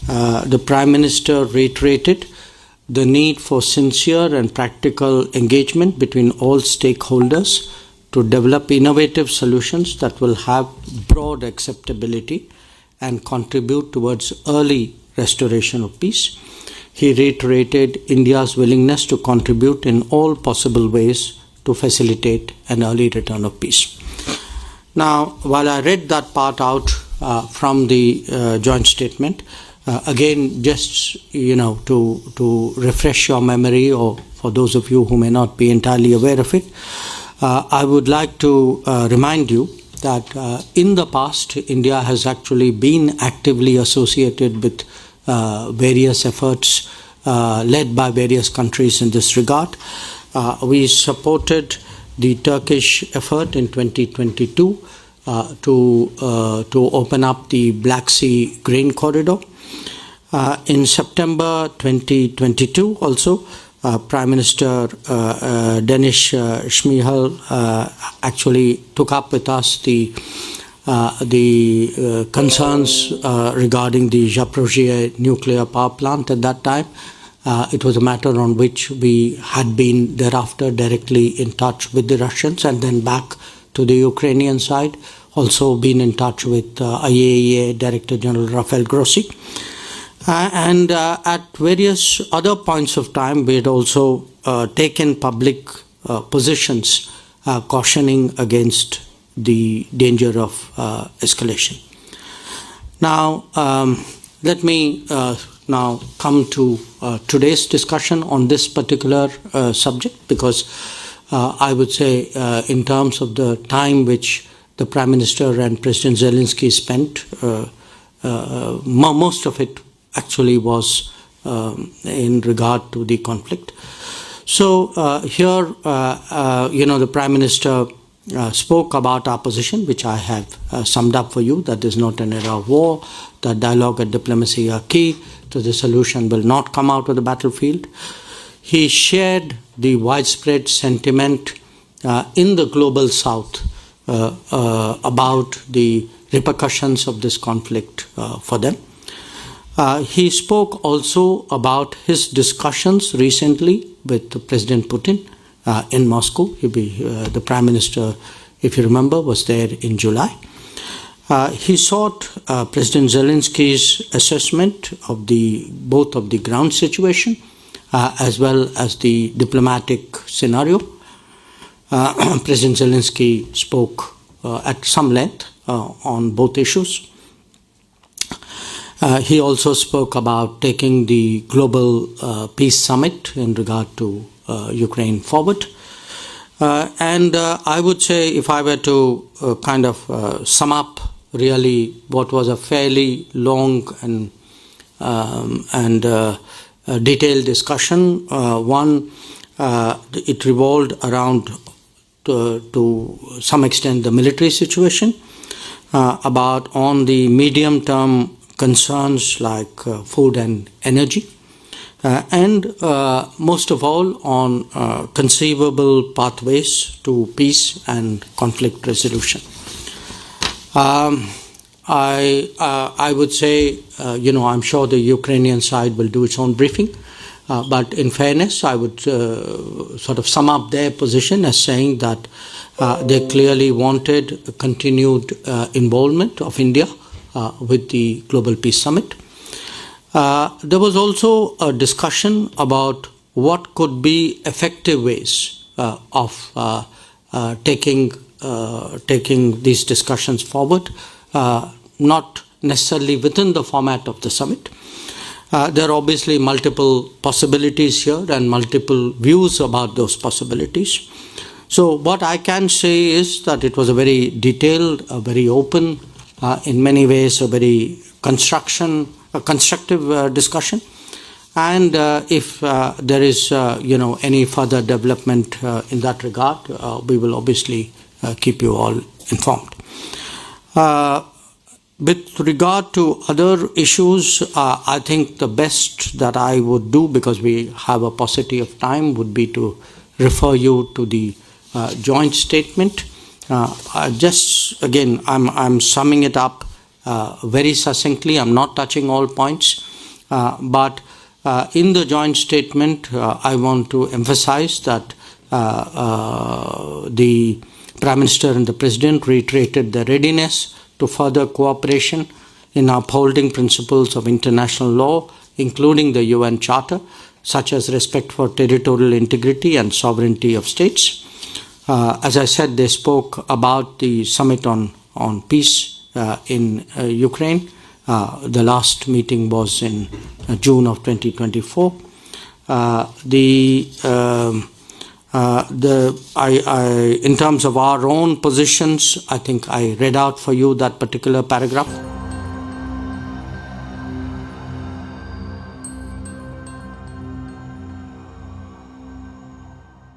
the Prime Minister reiterated the need for sincere and practical engagement between all stakeholders to develop innovative solutions that will have broad acceptability and contribute towards early restoration of peace. He reiterated India's willingness to contribute in all possible ways to facilitate an early return of peace. Now, while I read that part out from the joint statement, again, just to refresh your memory, or for those of you who may not be entirely aware of it, I would like to remind you that in the past, India has actually been actively associated with various efforts led by various countries in this regard. We supported the Turkish effort in 2022 to open up the Black Sea grain corridor. In September 2022 also, Prime Minister Denis Shmyhal actually took up with us the concerns regarding the Zaporizhzhia nuclear power plant at that time. It was a matter on which we had been thereafter directly in touch with the Russians, and then back to the Ukrainian side, also been in touch with IAEA Director General Rafael Grossi. And at various other points of time, we had also taken public positions cautioning against the danger of escalation. Now, let me now come to today's discussion on this particular subject, because I would say in terms of the time which the Prime Minister and President Zelensky spent, most of it actually was in regard to the conflict. So here, the Prime Minister spoke about our position, which I have summed up for you, that there is not an era of war, that dialogue and diplomacy are key to the solution, will not come out of the battlefield. He shared the widespread sentiment in the global south about the repercussions of this conflict for them. He spoke also about his discussions recently with President Putin in Moscow. The Prime Minister, if you remember, was there in July. He sought President Zelensky's assessment of both of the ground situation as well as the diplomatic scenario. President Zelensky spoke at some length on both issues. He also spoke about taking the Global Peace Summit in regard to Ukraine forward. And I would say, if I were to kind of sum up really what was a fairly long and detailed discussion, one, it revolved around to some extent the military situation, about on the medium-term concerns like food and energy, and most of all on conceivable pathways to peace and conflict resolution. I would say, I'm sure the Ukrainian side will do its own briefing, but in fairness, I would sort of sum up their position as saying that they clearly wanted a continued involvement of India with the Global Peace Summit. There was also a discussion about what could be effective ways of taking these discussions forward, not necessarily within the format of the summit. There are obviously multiple possibilities here and multiple views about those possibilities. So what I can say is that it was a very detailed, a very open, in many ways a very constructive discussion. And if there is any further development in that regard, we will obviously keep you all informed. With regard to other issues, I think the best that I would do, because we have a paucity of time, would be to refer you to the joint statement. Just again, I'm summing it up very succinctly. I'm not touching all points. But in the joint statement, I want to emphasize that the Prime Minister and the President reiterated their readiness to further cooperation in upholding principles of international law, including the UN Charter, such as respect for territorial integrity and sovereignty of states. As I said, they spoke about the summit on peace in Ukraine. The last meeting was in June of 2024. In terms of our own positions, I think I read out for you that particular paragraph.